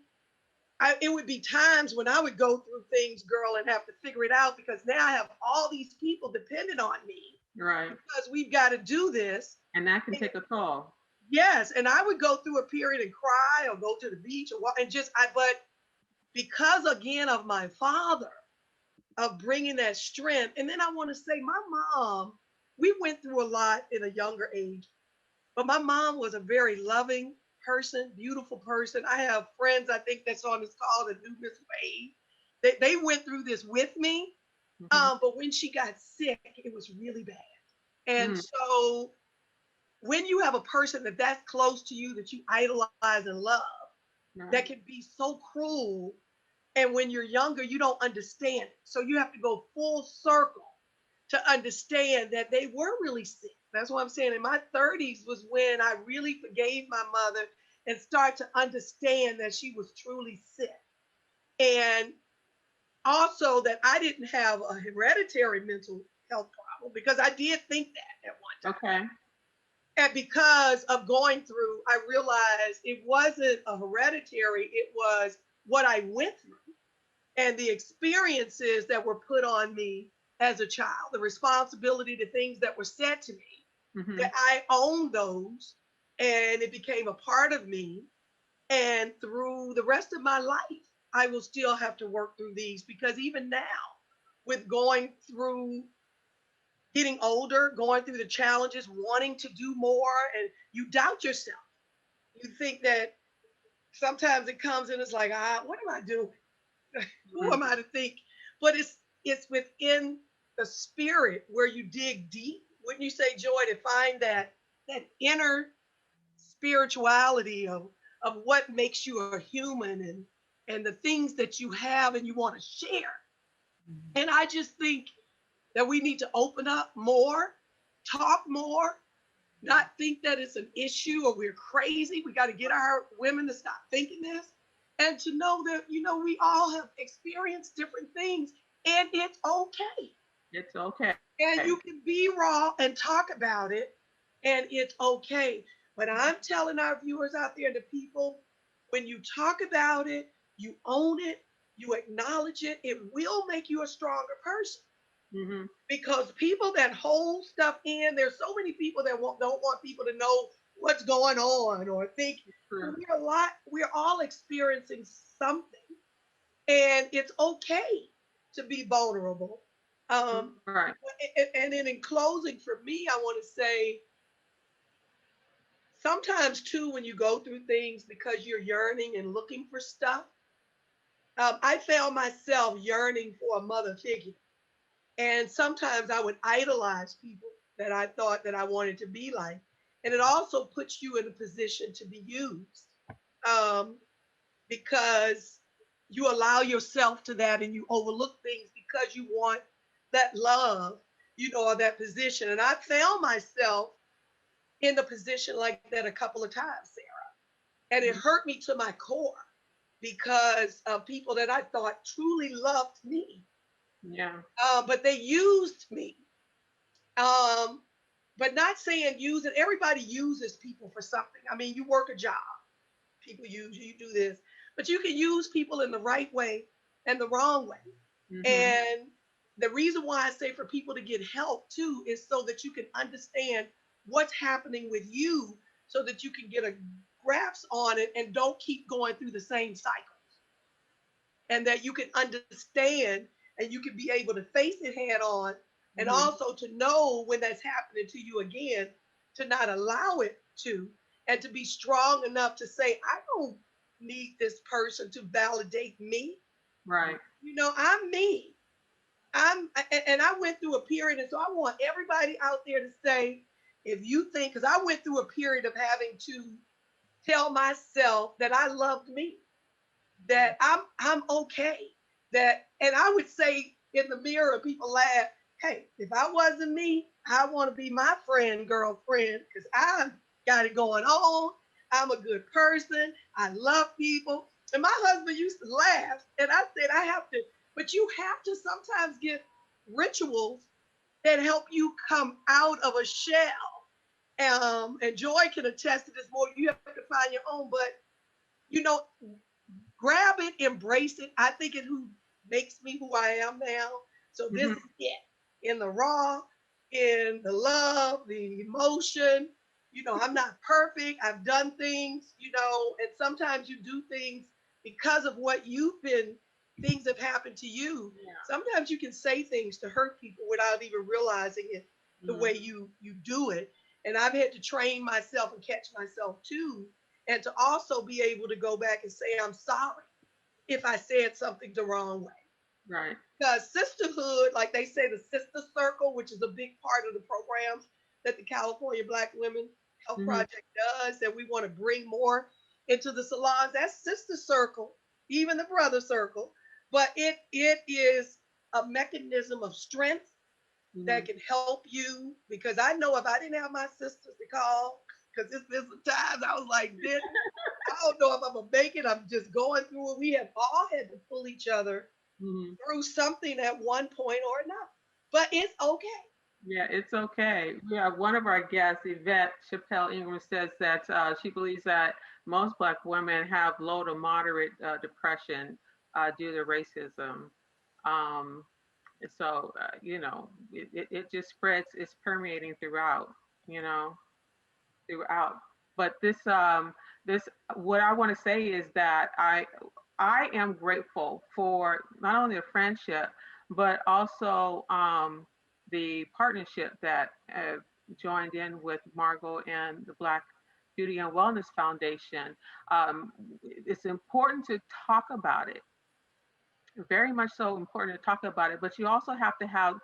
it would be times when I would go through things, girl, and have to figure it out, because now I have all these people dependent on me Right. because we've got to do this. And that can And take a toll. yes, and I would go through a period and cry or go to the beach or what, but because again of my father, of bringing that strength. And then I want to say, my mom, we went through a lot in a younger age, but my mom was a very loving person, beautiful person. I have friends, I think that's on this call, that knew Miss Wade. They went through this with me. Hmm. But when she got sick, it was really bad. And Mm. so when you have a person that's close to you that you idolize and love, that Right. can be so cruel. And when you're younger, you don't understand it. So you have to go full circle to understand that they were really sick. That's what I'm saying. In my 30s was when I really forgave my mother and started to understand that she was truly sick. And also that I didn't have a hereditary mental health problem because I did think that at one time. Okay. And because of going through, I realized it wasn't a hereditary, it was what I went through and the experiences that were put on me as a child, the responsibility, the things that were said to me, Mm-hmm. that I owned those and it became a part of me. And through the rest of my life, I will still have to work through these because even now, with going through getting older, going through the challenges, wanting to do more, and you doubt yourself. You think that sometimes it comes and it's like, what am I doing? Who Mm-hmm. am I to think? But it's within the spirit where you dig deep. Wouldn't you say, Joy, to find that inner spirituality of what makes you a human and the things that you have and you want to share. And I just think that we need to open up more, talk more, not think that it's an issue or we're crazy. We got to get our women to stop thinking this and to know that, we all have experienced different things and it's okay. It's okay. And you can be raw and talk about it and it's okay. But I'm telling our viewers out there, the people, when you talk about it, you own it, you acknowledge it, it will make you a stronger person. Mm-hmm. Because people that hold stuff in, there's so many people that don't want people to know what's going on or think True. we're all experiencing something, and it's okay to be vulnerable. Right. And then in closing, for me, I want to say sometimes too, when you go through things because you're yearning and looking for stuff, I found myself yearning for a mother figure. And sometimes I would idolize people that I thought that I wanted to be like. And it also puts you in a position to be used um, because you allow yourself to that and you overlook things because you want that love, or that position. And I found myself in a position like that a couple of times, Sarah. And it hurt me to my core because of people that I thought truly loved me. Yeah. But they used me. Um, but not saying use it. Everybody uses people for something. I mean, you work a job, people use you, you do this, but you can use people in the right way and the wrong way. Mm-hmm. And the reason why I say for people to get help too is so that you can understand what's happening with you so that you can get a grasp on it and don't keep going through the same cycles. And that you can understand and you can be able to face it head on and Mm-hmm. also to know when that's happening to you again, to not allow it to, and to be strong enough to say, I don't need this person to validate me. Right. I'm me. And I went through a period, and so I want everybody out there to say, if you think, because I went through a period of having to tell myself that I loved me, that I'm okay. That, and I would say in the mirror, people laugh. Hey, if I wasn't me, I want to be my friend, girlfriend, because I got it going on. I'm a good person. I love people. And my husband used to laugh, and I said, I have to, but you have to sometimes get rituals that help you come out of a shell. And Joy can attest to this more. You have to find your own, but you know, grab it, embrace it. I think it who makes me who I am now. So this Mm-hmm. is it. In the raw, in the love, the emotion. I'm not perfect. I've done things, and sometimes you do things because of what you've been, things have happened to you. Yeah. Sometimes you can say things to hurt people without even realizing it the Mm-hmm. way you do it. And I've had to train myself and catch myself too, and to also be able to go back and say, I'm sorry if I said something the wrong way. Right. Because sisterhood, like they say, the sister circle, which is a big part of the programs that the California Black women Health Mhm. Project does, and we want to bring more into the salons. That's sister circle, even the brother circle. But it is a mechanism of strength that Mhm. can help you, because I know if I didn't have my sisters to call, because it's been some times I was like, this, I don't know if I'm gonna make it. I'm just going through it. We have all had to pull each other Mhm. through something at one point or another. But it's okay. Yeah, it's okay. Yeah, one of our guests, Yvette Chappelle Ingram, says that she believes that most Black women have low to moderate depression due to racism. Um, so, it just spreads, it's permeating you know, throughout. But this, what I want to say is that I am grateful for not only the friendship, but also the partnership that joined in with Margot and the Black Beauty and Wellness Foundation. It's important to talk about it, very much so important to talk about it, but you also have to have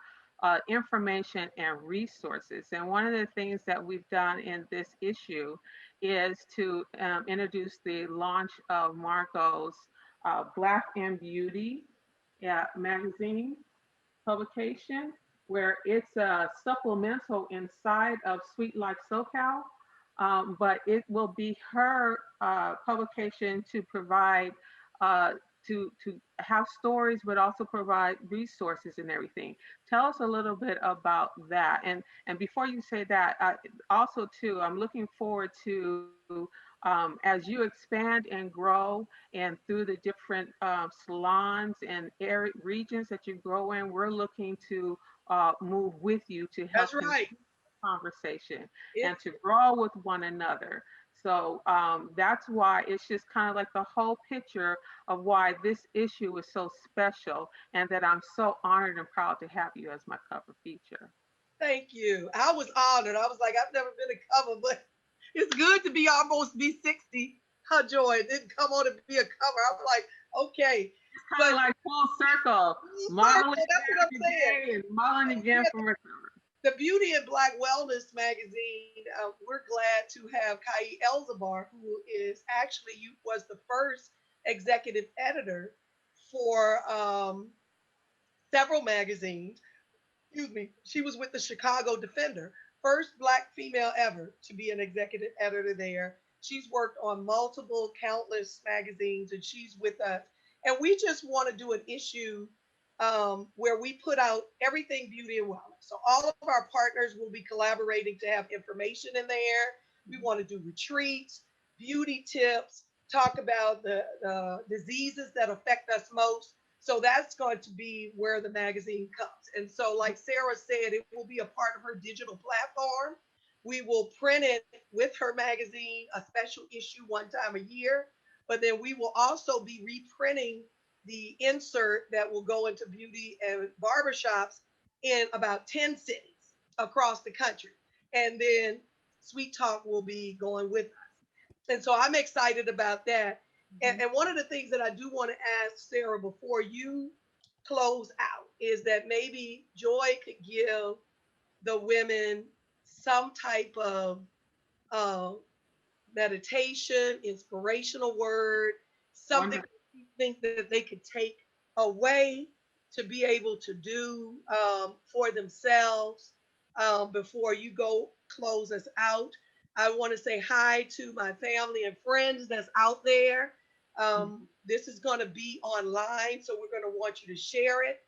information and resources. And one of the things that we've done in this issue is to introduce the launch of Margot's Black and Beauty magazine publication, where it's a supplemental inside of Sweet Life SoCal. But it will be her publication to provide uh, to have stories, but also provide resources and everything. Tell us a little bit about that. And before you say that, also too, I'm looking forward to as you expand and grow, and through the different salons and area regions that you grow in, we're looking to move with you to help That's continue right. conversation and It's to grow with one another. So that's why it's just kind of like the whole picture of why this issue is so special, and that I'm so honored and proud to have you as my cover feature. Thank you. I was honored. I was like, I've never been a cover, but it's good to be almost be 60. Her joy didn't come on to be a cover. I'm like, okay. It's kind of But like full circle, full modeling circle, that's what back I'm saying. again and modeling again Yeah, from recovery. the Beauty and Black Wellness magazine, we're glad to have Kai Elzabar, who is actually you was the first executive editor for several magazines. Excuse me. She was with the Chicago Defender, first Black female ever to be an executive editor there. She's worked on multiple, countless magazines, and she's with us. And we just want to do an issue where we put out everything beauty and wellness. So all of our partners will be collaborating to have information in there. We want to do retreats, beauty tips, talk about the diseases that affect us most. So that's going to be where the magazine comes. And so, like Sarah said, it will be a part of her digital platform. We will print it with her magazine, a special issue one time a year. But then we will also be reprinting the insert that will go into beauty and barbershops in about 10 cities across the country. And then Sweet Talk will be going with us. And so I'm excited about that. Mhm. And one of the things that I do want to ask Sarah before you close out is that maybe Joy could give the women some type of uh, meditation, inspirational word, something Wonderful. that you think that they could take away to be able to do for themselves before you go close us out. I want to say hi to my family and friends that's out there. This is going to be online, so we're going to want you to share it.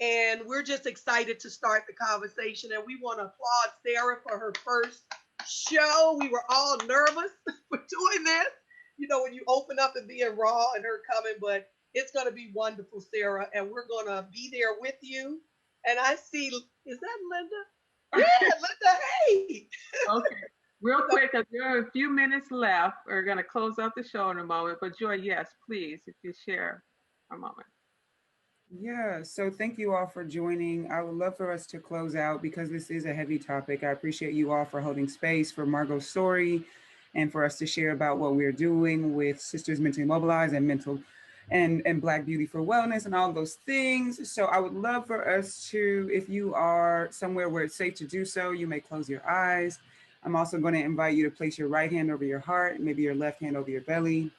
And we're just excited to start the conversation. And we want to applaud Sarah for her first show. We were all nervous for doing this, you know, when you open up and being raw and her coming, but it's going to be wonderful, Sarah. And we're going to be there with you. And I see, is that Linda? Yeah, Linda, hey. Okay. Real So, quick, because there are a few minutes left. We're going to close out the show in a moment. But Joy, yes, please, if you share a moment. Yeah, so thank you all for joining. I would love for us to close out because this is a heavy topic. I appreciate you all for holding space for Margot's story and for us to share about what we're doing with Sisters Mentally Mobilized and mental and Black Beauty for Wellness and all those things. So I would love for us to, if you are somewhere where it's safe to do so, you may close your eyes I'm also going to invite you to place your right hand over your heart, maybe your left hand over your belly.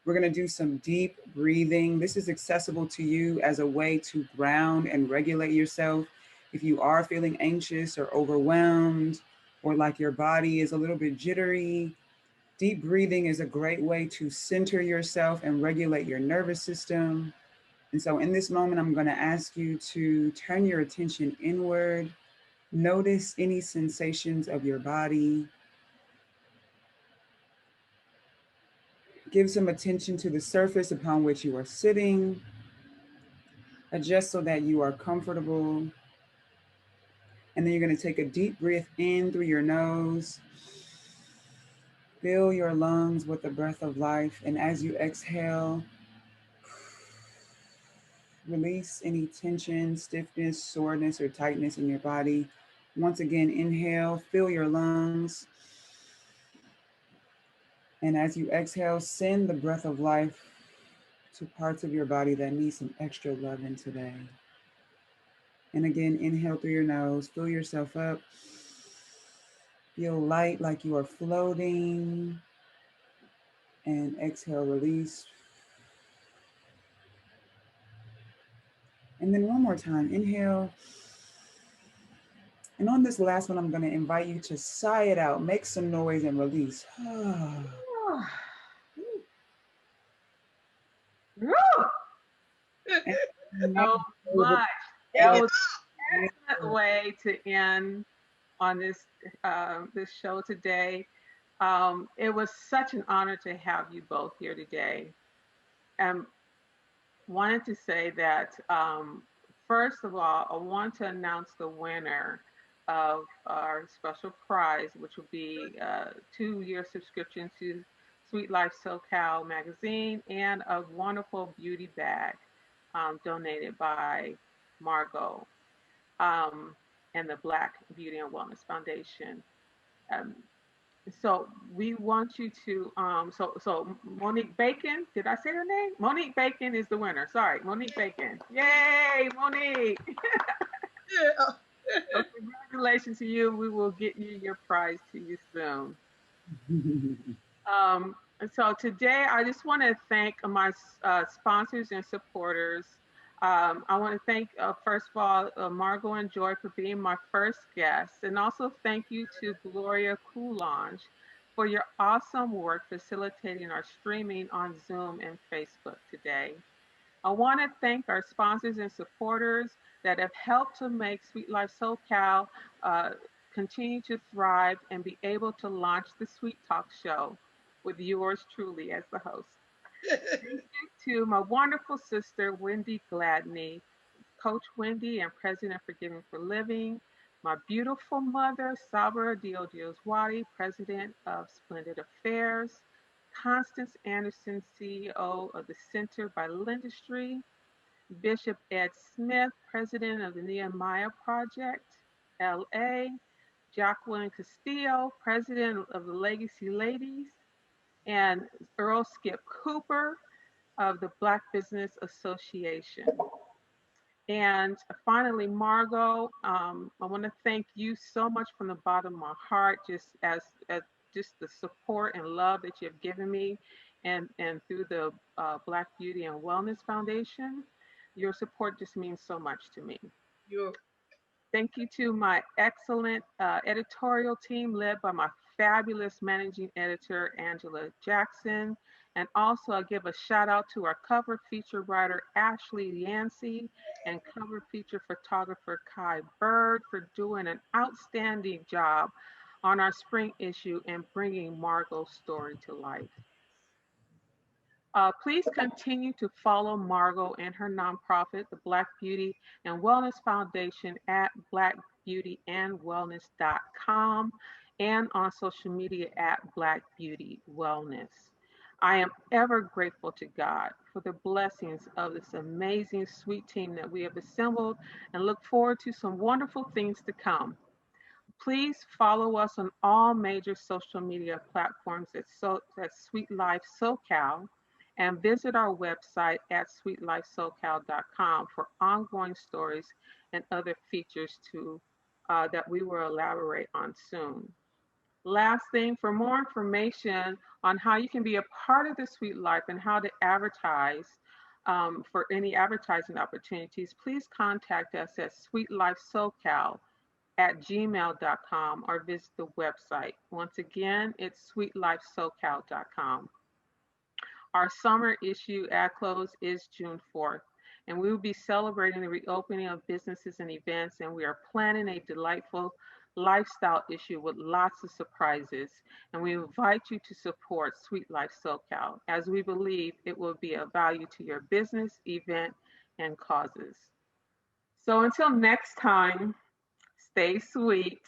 We're going to do some deep breathing. This is accessible to you as a way to ground and regulate yourself. If you are feeling anxious or overwhelmed, or like your body is a little bit jittery, deep breathing is a great way to center yourself and regulate your nervous system. And so, in this moment, I'm going to ask you to turn your attention inward. Notice any sensations of your body. Give some attention to the surface upon which you are sitting. Adjust so that you are comfortable. And then you're going to take a deep breath in through your nose. Fill your lungs with the breath of life. And as you exhale, release any tension, stiffness, soreness, or tightness in your body. Once again, inhale, fill your lungs. And as you exhale, send the breath of life to parts of your body that need some extra loving today. And again, inhale through your nose, fill yourself up. Feel light like you are floating. And exhale, release. And then one more time, inhale. And on this last one, I'm going to invite you to sigh it out, make some noise and release. So much. That was an excellent way to end on this show today. It was such an honor to have you both here today. And wanted to say that first of all, I want to announce the winner of our special prize, which will be a 2-year subscription to Sweet Life SoCal magazine and a wonderful beauty bag donated by Margot and the Black Beauty and Wellness Foundation. Um, so we want you to so Monique Bacon, did I say her name? Monique Bacon is the winner. Sorry, Monique Bacon. Yay, Monique. Yeah. So congratulations to you. We will get you your prize to you soon. And so today, I just want to thank my sponsors and supporters. I want to thank, first of all, Margot and Joy for being my first guest, and also thank you to Gloria Coulange for your awesome work facilitating our streaming on Zoom and Facebook today. I want to thank our sponsors and supporters that have helped to make Sweet Life SoCal uh, continue to thrive and be able to launch the Sweet Talk show with yours truly as the host. Thank you to my wonderful sister, Wendy Gladney, Coach Wendy and President for Giving for Living, my beautiful mother, Sabra Dioswati, President of Splendid Affairs, Constance Anderson, CEO of the Center by Lindustry, Bishop Ed Smith, President of the Nehemiah Project, LA, Jacqueline Castillo, President of the Legacy Ladies, and Earl Skip Cooper of the Black Business Association. And finally, Margot, I want to thank you so much from the bottom of my heart, just as just the support and love that you have given me, and through the Black Beauty and Wellness Foundation. Your support just means so much to me. You're Thank you to my excellent editorial team led by my fabulous managing editor, Angela Jackson. And also, I give a shout out to our cover feature writer, Ashley Yancey, and cover feature photographer, Kai Bird, for doing an outstanding job on our spring issue and bringing Margot's story to life. Please continue to follow Margot and her nonprofit, the Black Beauty and Wellness Foundation, at blackbeautyandwellness.com and on social media at Black Beauty Wellness. I am ever grateful to God for the blessings of this amazing, sweet team that we have assembled and look forward to some wonderful things to come. Please follow us on all major social media platforms at Sweet Life SoCal and visit our website at sweetlifesocal.com for ongoing stories and other features that we will elaborate on soon. Last thing, for more information on how you can be a part of the Sweet Life and how to advertise for any advertising opportunities, please contact us at sweetlifesocal@gmail.com or visit the website. Once again, it's sweetlifesocal.com. Our summer issue at close is June 4th, and we will be celebrating the reopening of businesses and events, and we are planning a delightful lifestyle issue with lots of surprises. And we invite you to support Sweet Life SoCal, as we believe it will be of value to your business, event, and causes. So until next time, stay sweet.